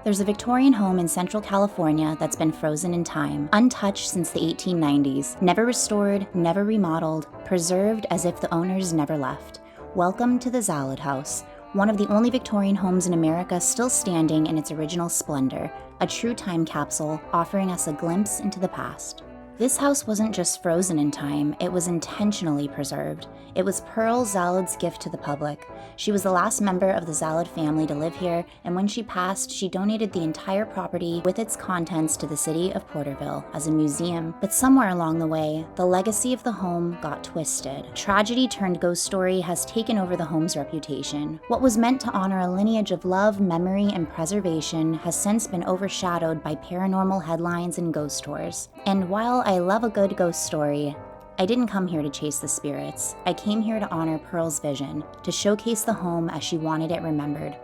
There's a Victorian home in Central California that's been frozen in time, untouched since the 1890s, never restored, never remodeled, preserved as if the owners never left. Welcome to the Zalud House, one of the only Victorian homes in America still standing in its original splendor, a true time capsule offering us a glimpse into the past. This house wasn't just frozen in time, it was intentionally preserved. It was Pearle Zalud's gift to the public. She was the last member of the Zalud family to live here, and when she passed, she donated the entire property with its contents to the city of Porterville as a museum. But somewhere along the way, the legacy of the home got twisted. Tragedy turned ghost story has taken over the home's reputation. What was meant to honor a lineage of love, memory, and preservation has since been overshadowed by paranormal headlines and ghost tours. And while I love a good ghost story, I didn't come here to chase the spirits. I came here to honor Pearle's vision, to showcase the home as she wanted it remembered.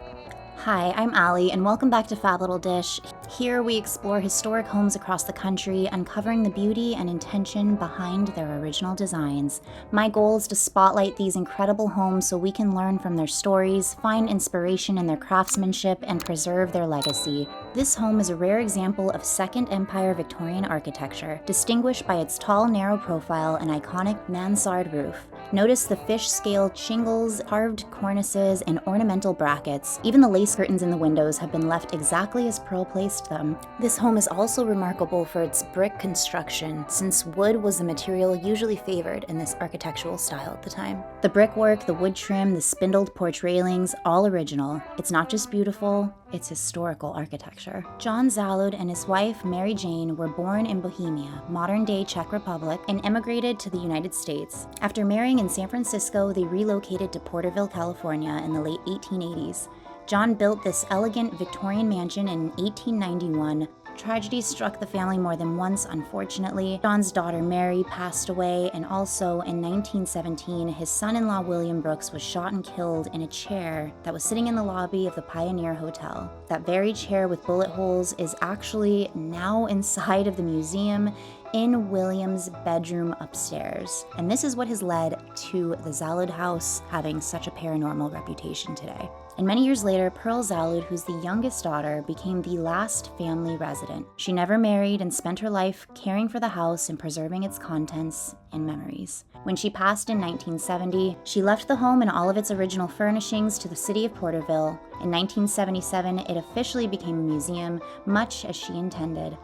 Hi, I'm Allie, and welcome back to Fab Little Dish. Here we explore historic homes across the country, uncovering the beauty and intention behind their original designs. My goal is to spotlight these incredible homes so we can learn from their stories, find inspiration in their craftsmanship, and preserve their legacy. This home is a rare example of Second Empire Victorian architecture, distinguished by its tall, narrow profile and iconic mansard roof. Notice the fish-scaled shingles, carved cornices, and ornamental brackets. Even the lace curtains in the windows have been left exactly as Pearle placed them. This home is also remarkable for its brick construction, since wood was the material usually favored in this architectural style at the time. The brickwork, the wood trim, the spindled porch railings, all original. It's not just beautiful, it's historical architecture. John Zalud and his wife, Mary Jane, were born in Bohemia, modern-day Czech Republic, and emigrated to the United States. After marrying in San Francisco, they relocated to Porterville, California in the late 1880s. John built this elegant Victorian mansion in 1891. Tragedy struck the family more than once, unfortunately. John's daughter Mary passed away, and also in 1917, his son-in-law William Brooks was shot and killed in a chair that was sitting in the lobby of the Pioneer Hotel. That very chair with bullet holes is actually now inside of the museum in William's bedroom upstairs. And this is what has led to the Zalud House having such a paranormal reputation today. And many years later, Pearle Zalud, who's the youngest daughter, became the last family resident. She never married and spent her life caring for the house and preserving its contents and memories. When she passed in 1970, she left the home and all of its original furnishings to the city of Porterville. In 1977, it officially became a museum, much as she intended.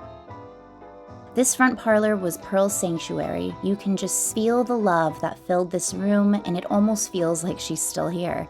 This front parlor was Pearle's sanctuary. You can just feel the love that filled this room, and it almost feels like she's still here.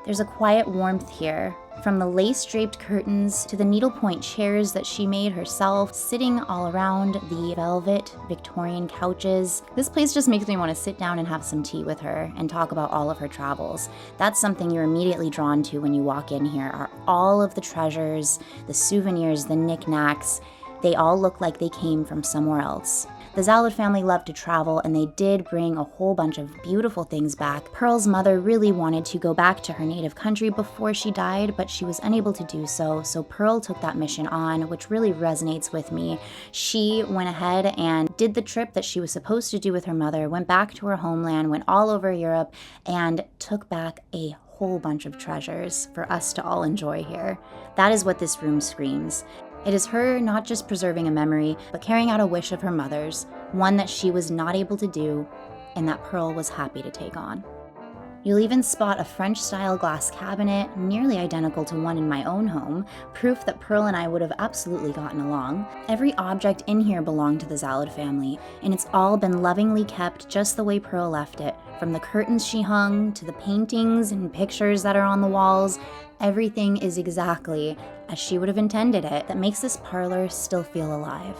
There's a quiet warmth here, from the lace-draped curtains to the needlepoint chairs that she made herself, sitting all around the velvet Victorian couches. This place just makes me want to sit down and have some tea with her and talk about all of her travels. That's something you're immediately drawn to when you walk in here, are all of the treasures, the souvenirs, the knickknacks. They all look like they came from somewhere else. The Zalud family loved to travel, and they did bring a whole bunch of beautiful things back. Pearle's mother really wanted to go back to her native country before she died, but she was unable to do so, so Pearle took that mission on, which really resonates with me. She went ahead and did the trip that she was supposed to do with her mother, went back to her homeland, went all over Europe, and took back a whole bunch of treasures for us to all enjoy here. That is what this room screams. It is her not just preserving a memory, but carrying out a wish of her mother's, one that she was not able to do, and that Pearle was happy to take on. You'll even spot a French-style glass cabinet, nearly identical to one in my own home, proof that Pearle and I would have absolutely gotten along. Every object in here belonged to the Zalud family, and it's all been lovingly kept just the way Pearle left it. From the curtains she hung, to the paintings and pictures that are on the walls, everything is exactly as she would have intended it. That makes this parlor still feel alive.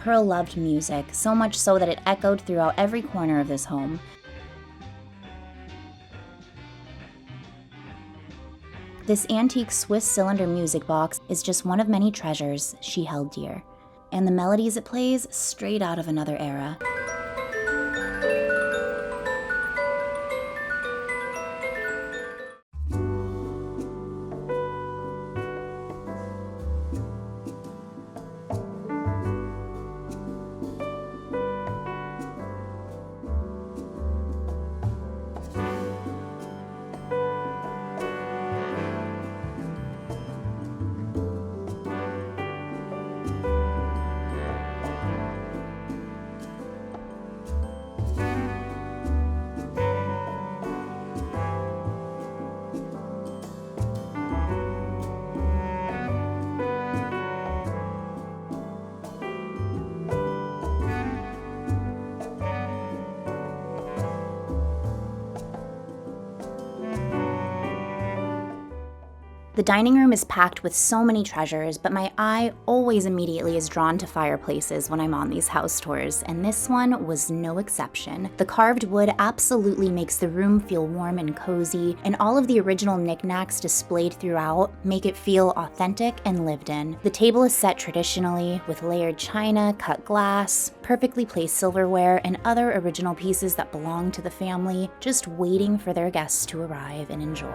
Pearle loved music, so much so that it echoed throughout every corner of this home. This antique Swiss cylinder music box is just one of many treasures she held dear, and the melodies it plays straight out of another era. The dining room is packed with so many treasures, but my eye always immediately is drawn to fireplaces when I'm on these house tours, and this one was no exception. The carved wood absolutely makes the room feel warm and cozy, and all of the original knickknacks displayed throughout make it feel authentic and lived in. The table is set traditionally with layered china, cut glass, perfectly placed silverware, and other original pieces that belong to the family, just waiting for their guests to arrive and enjoy.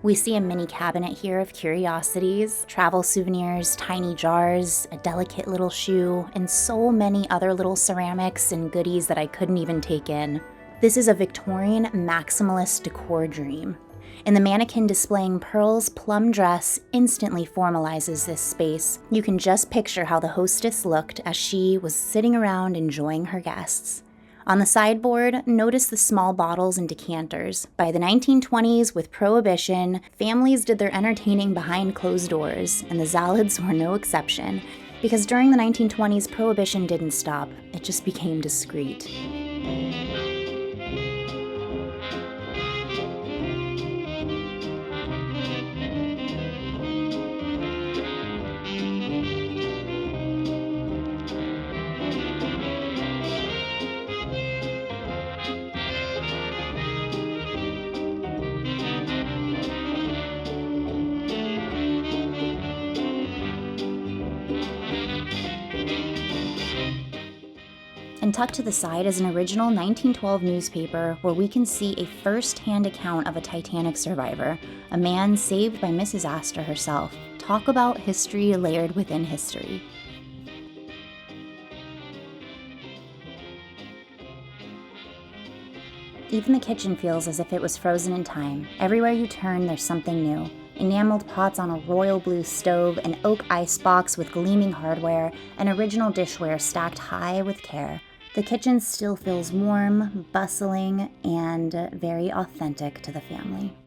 We see a mini cabinet here of curiosities, travel souvenirs, tiny jars, a delicate little shoe, and so many other little ceramics and goodies that I couldn't even take in. This is a Victorian maximalist decor dream, and the mannequin displaying Pearle's plum dress instantly formalizes this space. You can just picture how the hostess looked as she was sitting around enjoying her guests. On the sideboard, notice the small bottles and decanters. By the 1920s, with Prohibition, families did their entertaining behind closed doors, and the Zaluds were no exception, because during the 1920s, Prohibition didn't stop, it just became discreet. And tucked to the side is an original 1912 newspaper where we can see a first-hand account of a Titanic survivor, a man saved by Mrs. Astor herself. Talk about history layered within history. Even the kitchen feels as if it was frozen in time. Everywhere you turn, there's something new. Enameled pots on a royal blue stove, an oak icebox with gleaming hardware, and original dishware stacked high with care. The kitchen still feels warm, bustling, and very authentic to the family.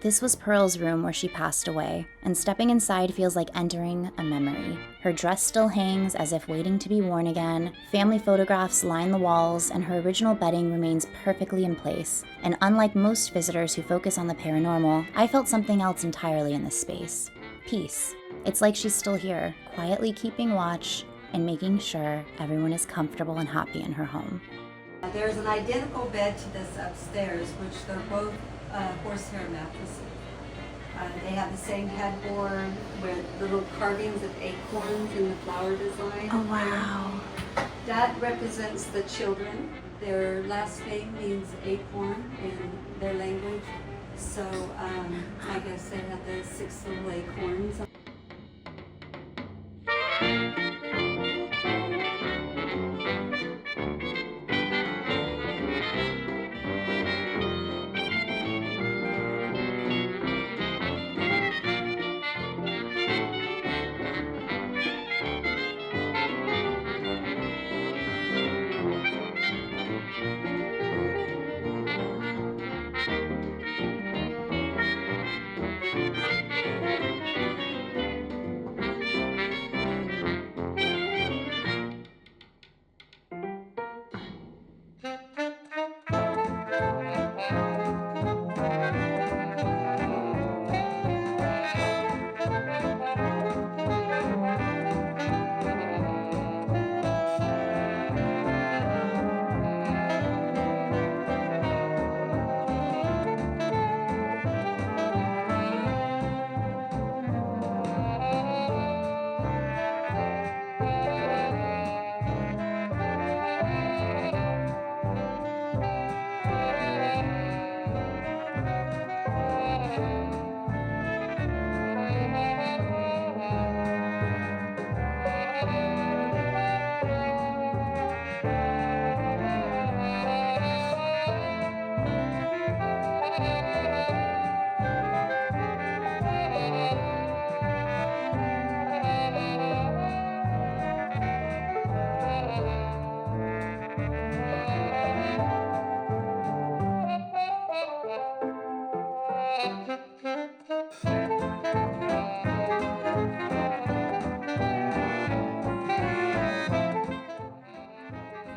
This was Pearle's room where she passed away, and stepping inside feels like entering a memory. Her dress still hangs as if waiting to be worn again, family photographs line the walls, and her original bedding remains perfectly in place. And unlike most visitors who focus on the paranormal, I felt something else entirely in this space. Peace. It's like she's still here, quietly keeping watch and making sure everyone is comfortable and happy in her home. There's an identical bed to this upstairs, which they're both horsehair mattresses. They have the same headboard with little carvings of acorns in the flower design. Oh, wow. That represents the children. Their last name means acorn in their language. So I guess they had the 6 little acorns.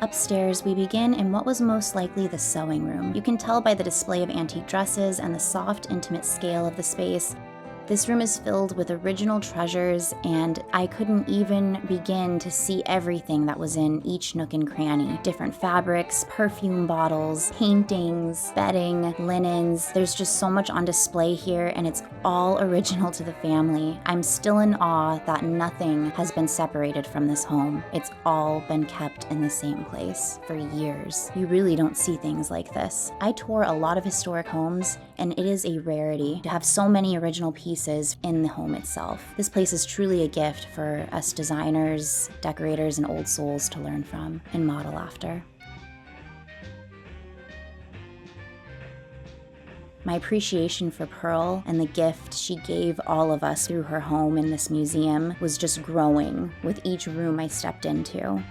Upstairs, we begin in what was most likely the sewing room. You can tell by the display of antique dresses and the soft, intimate scale of the space. This room is filled with original treasures, and I couldn't even begin to see everything that was in each nook and cranny. Different fabrics, perfume bottles, paintings, bedding, linens. There's just so much on display here, and it's all original to the family. I'm still in awe that nothing has been separated from this home. It's all been kept in the same place for years. You really don't see things like this. I tour a lot of historic homes, and it is a rarity to have so many original pieces in the home itself. This place is truly a gift for us designers, decorators, and old souls to learn from and model after. My appreciation for Pearle and the gift she gave all of us through her home in this museum was just growing with each room I stepped into.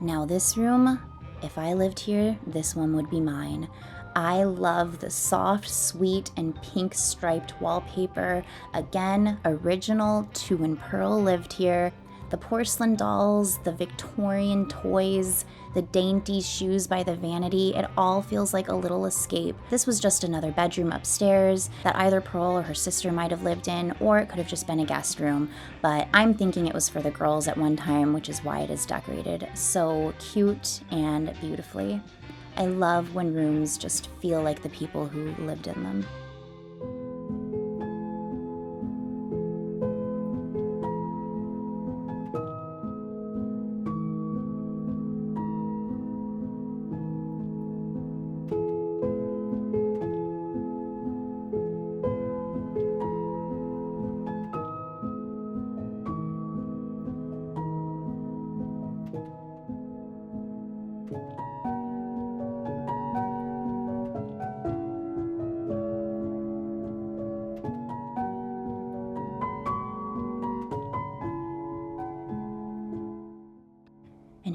Now this room, if I lived here, this one would be mine. I love the soft, sweet, and pink striped wallpaper. Again, original to when Pearle lived here. The porcelain dolls, the Victorian toys, the dainty shoes by the vanity, it all feels like a little escape. This was just another bedroom upstairs that either Pearle or her sister might have lived in, or it could have just been a guest room. But I'm thinking it was for the girls at one time, which is why it is decorated so cute and beautifully. I love when rooms just feel like the people who lived in them.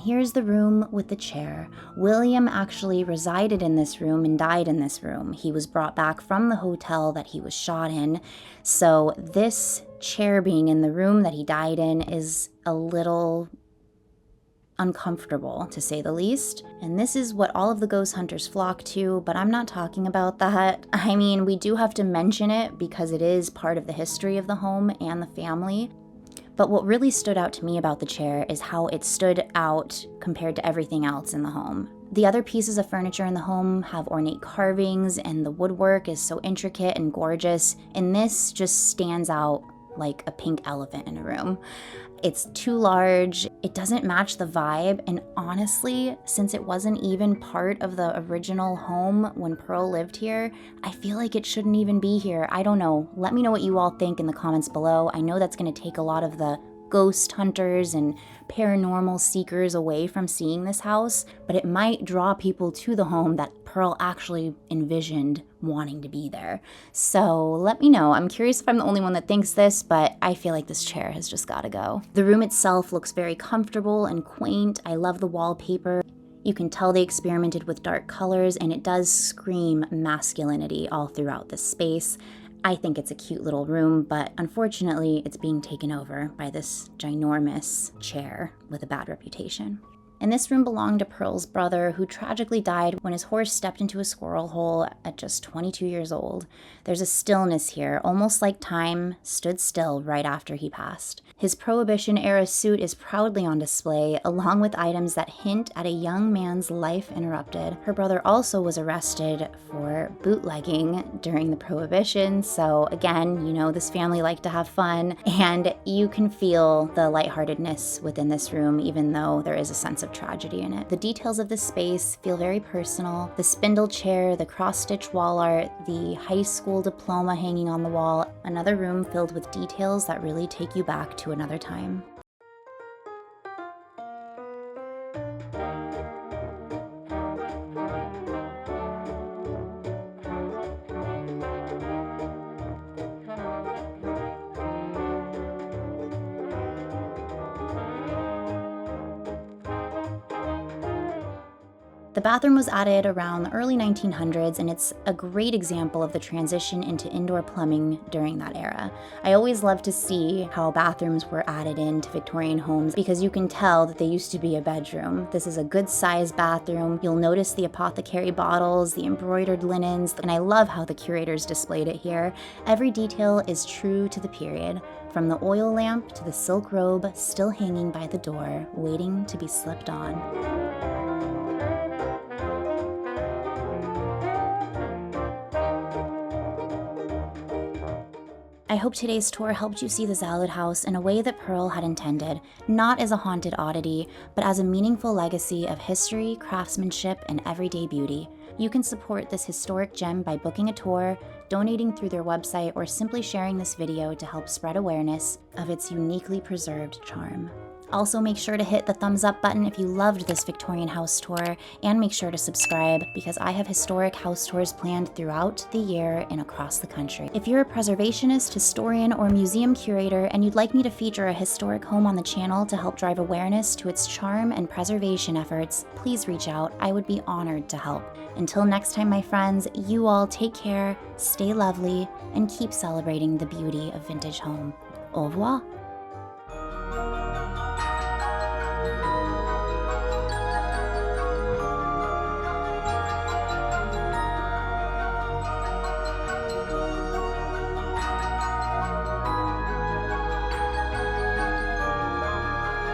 here's the room with the chair. William actually resided in this room and died in this room. He was brought back from the hotel that he was shot in. So this chair being in the room that he died in is a little uncomfortable, to say the least. And this is what all of the ghost hunters flock to, but I'm not talking about that. I mean, we do have to mention it because it is part of the history of the home and the family. But what really stood out to me about the chair is how it stood out compared to everything else in the home. The other pieces of furniture in the home have ornate carvings, and the woodwork is so intricate and gorgeous, and this just stands out like a pink elephant in a room. It's too large, it doesn't match the vibe, and honestly, since it wasn't even part of the original home when Pearle lived here, I feel like it shouldn't even be here. I don't know. Let me know what you all think in the comments below. I know that's going to take a lot of the ghost hunters and paranormal seekers away from seeing this house, but it might draw people to the home that Pearle actually envisioned wanting to be there. So let me know. I'm curious if I'm the only one that thinks this, but I feel like this chair has just got to go. The room itself looks very comfortable and quaint. I love the wallpaper. You can tell they experimented with dark colors, and it does scream masculinity all throughout this space. I think it's a cute little room, but unfortunately, it's being taken over by this ginormous chair with a bad reputation. And this room belonged to Pearle's brother, who tragically died when his horse stepped into a squirrel hole at just 22 years old. There's a stillness here, almost like time stood still right after he passed. His Prohibition-era suit is proudly on display, along with items that hint at a young man's life interrupted. Her brother also was arrested for bootlegging during the Prohibition, so again, you know, this family liked to have fun, and you can feel the lightheartedness within this room, even though there is a sense of tragedy in it. The details of the space feel very personal. The spindle chair, the cross-stitch wall art, the high school diploma hanging on the wall, another room filled with details that really take you back to another time. The bathroom was added around the early 1900s, and it's a great example of the transition into indoor plumbing during that era. I always love to see how bathrooms were added into Victorian homes because you can tell that they used to be a bedroom. This is a good sized bathroom. You'll notice the apothecary bottles, the embroidered linens, and I love how the curators displayed it here. Every detail is true to the period, from the oil lamp to the silk robe still hanging by the door, waiting to be slipped on. I hope today's tour helped you see the Zalud House in a way that Pearle had intended, not as a haunted oddity, but as a meaningful legacy of history, craftsmanship, and everyday beauty. You can support this historic gem by booking a tour, donating through their website, or simply sharing this video to help spread awareness of its uniquely preserved charm. Also, make sure to hit the thumbs up button if you loved this Victorian house tour, and make sure to subscribe because I have historic house tours planned throughout the year and across the country. If you're a preservationist, historian, or museum curator and you'd like me to feature a historic home on the channel to help drive awareness to its charm and preservation efforts, please reach out. I would be honored to help. Until next time, my friends, you all take care, stay lovely, and keep celebrating the beauty of vintage home. Au revoir.